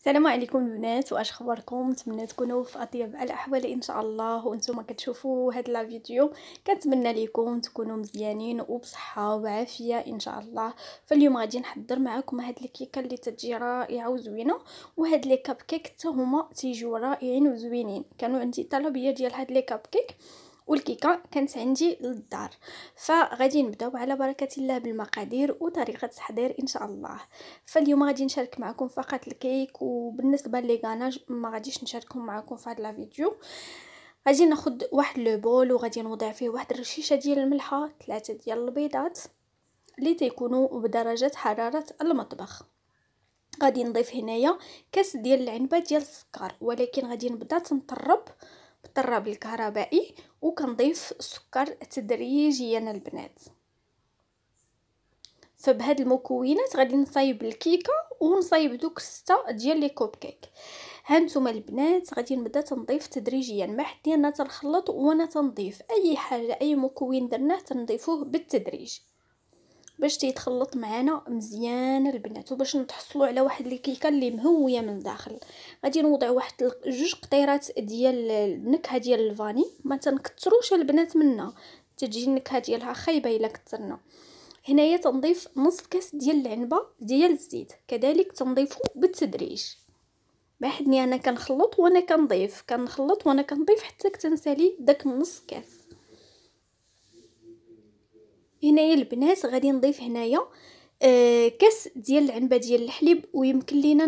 السلام عليكم البنات، واش اخباركم؟ نتمنى تكونوا في اطيب الاحوال ان شاء الله. وانتم كتشوفوا هذا الفيديو كنتمنى لكم تكونوا مزيانين وبصحه وعافيه ان شاء الله. فاليوم غادي نحضر معكم هاد الكيكه اللي تجي رائعه وزوينه، وهاد لي كاب كيك حتى هما تيجيو رائعين وزوينين. كانوا عندي طلبيه ديال هاد لي كاب كيك والكيكه كانت عندي للدار، فغادي نبداو على بركه الله بالمقادير وطريقه التحضير ان شاء الله. فاليوم غادي نشارك معكم فقط الكيك، وبالنسبه لي غاناج ما غاديش نشاركهم معكم في هذا الفيديو. غادي ناخذ واحد لو بول وغادي نوضع فيه واحد الرشيشه ديال الملحه، 3 ديال البيضات اللي تيكونوا بدرجه حراره المطبخ. غادي نضيف هنايا كاس ديال العنبه ديال السكر، ولكن غادي نبدا تنطرب بالطراب الكهربائي وكنضيف السكر تدريجيا البنات. فبهاد المكونات غادي نصايب الكيكه ونصايب دوك 6 ديال لي كوب كيك. هانتوما البنات غادي نبدا تنضيف تدريجيا، ما حدينا تنخلط وانا تنضيف اي حاجه، اي مكون درناه تنضيفوه بالتدريج باش تيتخلط معنا مزيان البنات، وباش نتحصلوا على واحد الكيكه اللي مهويه من الداخل. غادي نوضع واحد 2 قطيرات ديال النكهه ديال الفاني، ما تنكثروش البنات منها، تجي النكهه ديالها خايبه الا كثرنا. هنايا تنضيف نص كاس ديال العنبه ديال الزيت، كذلك تنضيفه بالتدريج. ما حدني انا كنخلط وانا كنضيف حتى كتنسالي داك نص كاس. هنايا البنات غادي نضيف هنايا كاس ديال العنبه ديال الحليب، ويمكن لينا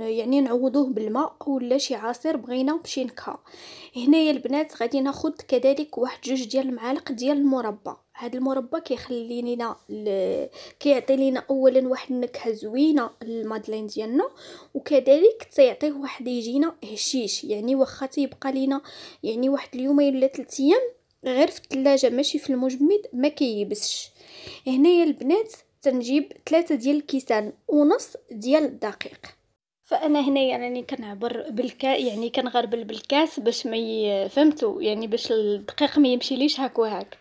يعني نعوضوه بالماء ولا شي عصير بغينا بشي نكهه. هنايا البنات غادي ناخذ كذلك واحد 2 ديال المعالق ديال المربى. هذا المربى كيخلي لينا كيعطي لينا اولا واحد النكهه زوينه للمادلين ديالنا، وكذلك تيعطيه واحد يجينا هشيش، يعني واخا تيبقى لينا يعني واحد اليومين ولا 3 ايام غير في الثلاجه ماشي في المجمد ما كييبسش. هنايا البنات تنجيب 3 ديال الكيسان ونص ديال الدقيق. فانا هنايا راني كنعبر يعني كنغربل بالكاس باش ما فهمتوا، يعني باش الدقيق ما يمشيليش هاك وهاك.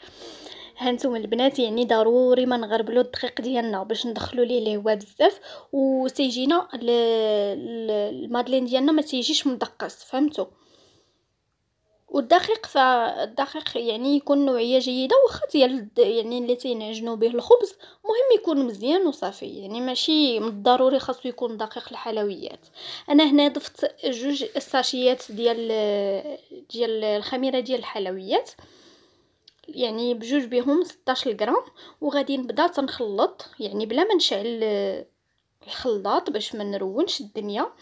هانتوما البنات يعني ضروري ما نغربلو الدقيق ديالنا باش ندخلوا ليه الهواء بزاف وتيجينا المادلين ديالنا ما تيجيش مدقس، فهمتوا. والدقيق فالدقيق يعني يكون نوعيه جيده، واخا ديال يعني اللي تينعجنوا به الخبز مهم يكون مزيان وصافي، يعني ماشي من الضروري خاصو يكون دقيق الحلويات. انا هنا ضفت 2 ساشيات ديال الخميره ديال الحلويات، يعني بجوج بهم 16 غرام. وغادي نبدا تنخلط يعني بلا ما نشعل الخلاط باش ما نرونش الدنيا.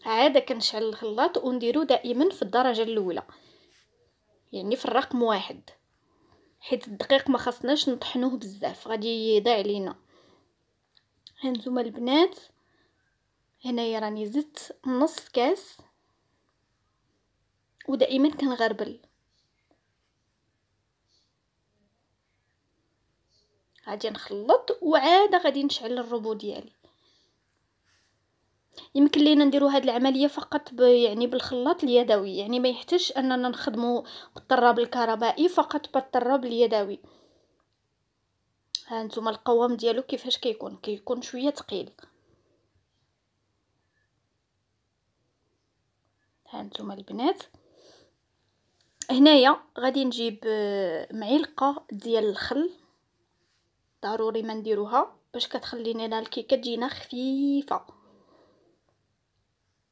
عاده كنشعل الخلاط ونديرو دائما في الدرجه الاولى، يعني في الرقم 1، حيت الدقيق ما خصناش نطحنوه بزاف غادي يضيع علينا. هانتوما البنات هنايا راني زدت نص كاس، ودائما كنغربل. غادي نخلط وعاده غادي نشعل الربو ديالي. يمكن لينا نديرو هاد العمليه فقط يعني بالخلاط اليدوي، يعني ما يحتاجش اننا نخدمو بالطراب الكهربائي، فقط بالطراب اليدوي. هانتوما القوام ديالو كيفاش كيكون شويه ثقيل. هانتوما البنات هنايا غادي نجيب معلقه ديال الخل، ضروري ما نديروها باش كتخلي لنا الكيكه تجينا خفيفه.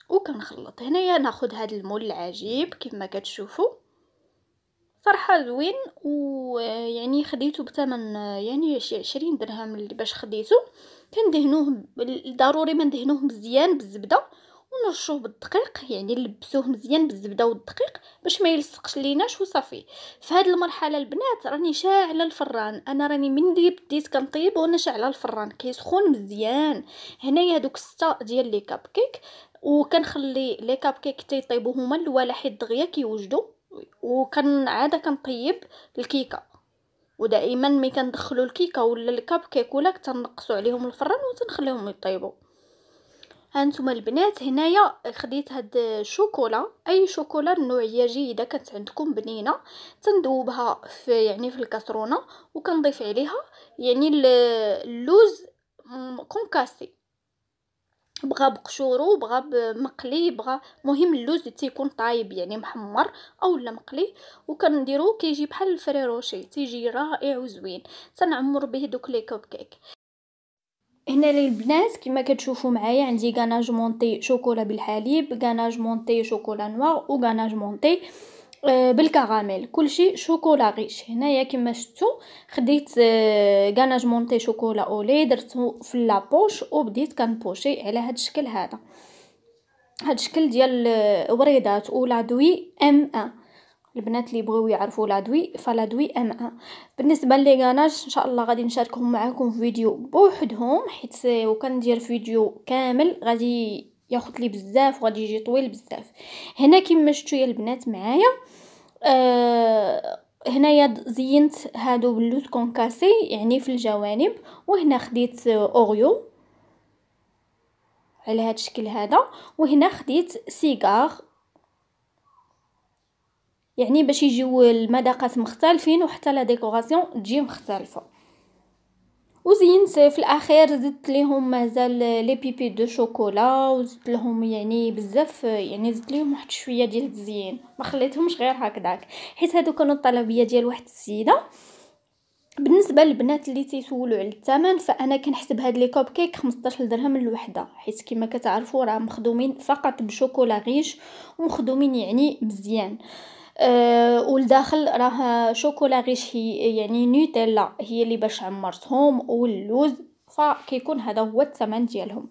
وكنخلط هنايا ناخذ هذا المول العجيب كيف ما كتشوفوا، صراحه زوين، ويعني خديته بثمن يعني شي 20 درهم اللي باش خديته. كندهنوه ضروري ما ندهنوه مزيان بالزبده ونرشوه بالدقيق، يعني نلبسوه مزيان بالزبده والدقيق باش ما يلصقش ليناش وصافي. في هذه المرحله البنات راني شاعله الفران، انا راني من اللي بديت كنطيب وانا شاعله الفران كيسخن مزيان. هنايا هذوك 6 ديال لي كاب كيك، وكنخلي لي كاب كيك تيطيبوا هما الاولى حيت دغيا كيوجدوا، وكان عاده كنطيب الكيكه. ودائما ملي كندخلوا الكيكه ولا الكاب كيك ولا كنقصوا عليهم الفران وتنخليهم يطيبوا. هانتوما البنات هنايا خديت هاد الشوكولا، اي شوكولا نوعيه جيده كانت عندكم بنينه، تندوبها في يعني في الكاسرونه وكنضيف عليها يعني اللوز كونكاسي. بغا بقشورو بغا بمقلي بغا، مهم اللوز تيكون طايب يعني محمر اولا مقلي، وكنديروه كيجي بحال الفريروشي، تيجي رائع وزوين. تنعمر به دوك لي كوب كيك. هنا للبنات كما كتشوفوا معايا عندي غاناج مونطي شوكولا بالحليب، غاناج مونطي شوكولا نوار، وغاناج مونطي بالكراميل، كلشي شوكولا غيش. هنايا كما شفتوا خديت غاناج مونطي شوكولا اولي، درتو في لابوش وبديت كنبوشي على هذا الشكل هذا. هذا الشكل ديال وريضات ولا دوي ام 1. البنات اللي بغيو يعرفوا لادوي فلادوي ام 1. بالنسبه لي غاناج ان شاء الله غادي نشاركهم معكم في فيديو بوحدهم، حيت وكندير فيديو كامل غادي ياخذ لي بزاف وغادي يجي طويل بزاف. هنا كما شفتوا يا البنات معايا هنايا زينت هادو باللوز كونكاسي يعني في الجوانب، وهنا خديت اوريو على هذا الشكل هذا، وهنا خديت سيجار يعني باش يجيو المذاقات مختلفين وحتى لا ديكوراسيون تجي مختلفه. وزينت في الاخير زدت ليهم مازال لي بيبي دو شوكولا، وزدت لهم يعني بزاف، يعني زدت ليهم واحد شويه ديال التزيين، ما خليتهمش غير هكذاك حيت هادو كانوا الطلبيه ديال واحد السيده. بالنسبه للبنات اللي تيسولوا على الثمن، فانا كنحسب هاد لي كوب كيك 15 درهم الوحده، حيت كما كتعرفوا راه مخدومين فقط بشوكولا غيش ومخدومين يعني مزيان. والداخل راه شوكولا غيش، هي يعني نوتيلا هي اللي باش عمرتهم واللوز، فكيكون هذا هو الثمن ديالهم.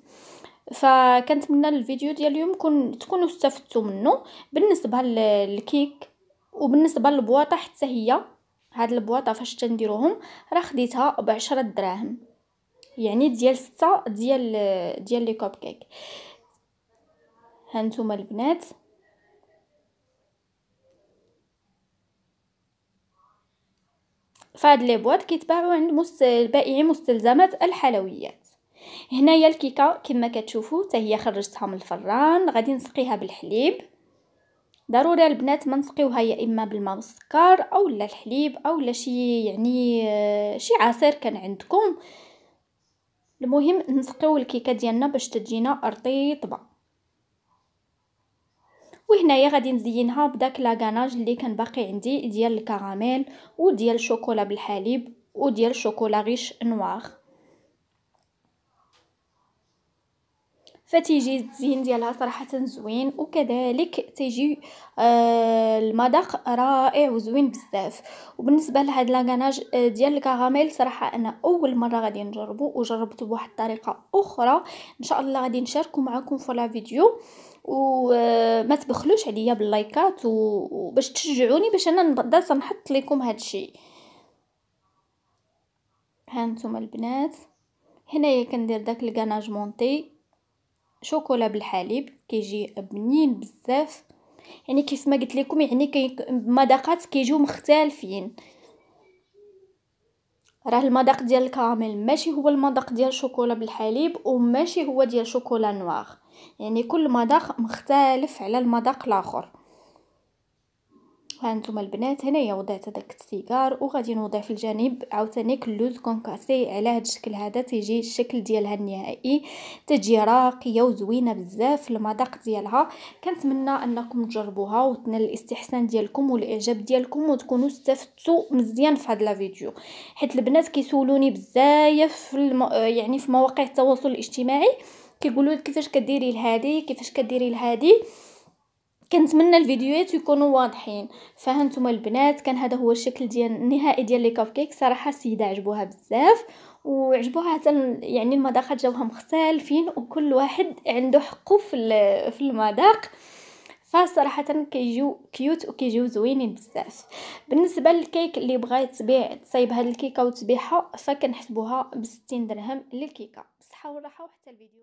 فكنتمنى الفيديو ديال اليوم تكونوا استفدتوا منه. بالنسبه للكيك وبالنسبه للبواطه حتى هي، هاد البواطه فاش تنديروهم راه خديتها ب10 دراهم، يعني ديال 6 ديال لي كوب كيك. هانتوما البنات فهاد لي بواط كيتباعوا عند بائعي مستلزمات الحلويات. هنايا الكيكه كما كتشوفوا حتى هي خرجتها من الفران، غادي نسقيها بالحليب. ضروري البنات ما نسقيوها يا اما بالماء والسكر او لا الحليب او لا شي يعني شي عصير كان عندكم. المهم نسقيو الكيكه ديالنا باش تجينا رطيبه. وهنايا غادي نزينها بداك لاغاناج اللي كان باقي عندي ديال الكراميل وديال الشوكولا بالحليب وديال الشوكولا غيش نوار. فتيجي التزيين ديالها صراحه زوين، وكذلك تيجي المذاق رائع وزوين بزاف. وبالنسبه لهاد لاغاناج ديال الكراميل صراحه انا اول مره غادي نجربه، وجربته بواحد الطريقه اخرى ان شاء الله غادي نشاركو معكم في لا فيديو. وما تبخلوش عليا باللايكات وباش تشجعوني باش انا نبدا نحط لكم هذا الشيء. هانتوما البنات هنايا كندير داك الغاناج مونطي شوكولا بالحليب، كيجي بنين بزاف، يعني كيف ما قلت لكم يعني مذاقات كيجيو مختلفين. راه المذاق ديال الكراميل ماشي هو المذاق ديال الشوكولا بالحليب وماشي هو ديال شوكولا نوار، يعني كل مذاق مختلف على المذاق الاخر. هانتوما البنات هنايا وضعت داك السيجار، وغادي نوضع في الجانب عاوتاني اللوز كونكاسي على هذا الشكل هذا، تيجي الشكل ديالها النهائي، تجي راقيه وزوينه بزاف المذاق ديالها. كنتمنى انكم تجربوها وتنال الاستحسان ديالكم والاعجاب ديالكم وتكونوا استفدتوا مزيان في هذا الفيديو، حيت البنات كيسولوني بزاف يعني في مواقع التواصل الاجتماعي كيقولوا كيفاش كديري لهادي كيفاش كديري لهادي. كنتمنى الفيديوهات يكونوا واضحين. فهانتوما البنات كان هذا هو الشكل ديال النهائي ديال لي كوب كيك. صراحه السيده عجبوها بزاف وعجبوها حتى يعني المذاقات جاوها مختلفين وكل واحد عنده حقه في المذاق، فصراحه كيجيو كيوت وكيجيو زوينين بزاف. بالنسبه للكيك اللي بغات تصايب هاد الكيكه وتبيعها فكنحسبوها ب60 درهم للكيكه. بالصحه والراحه وحتى الفيديو.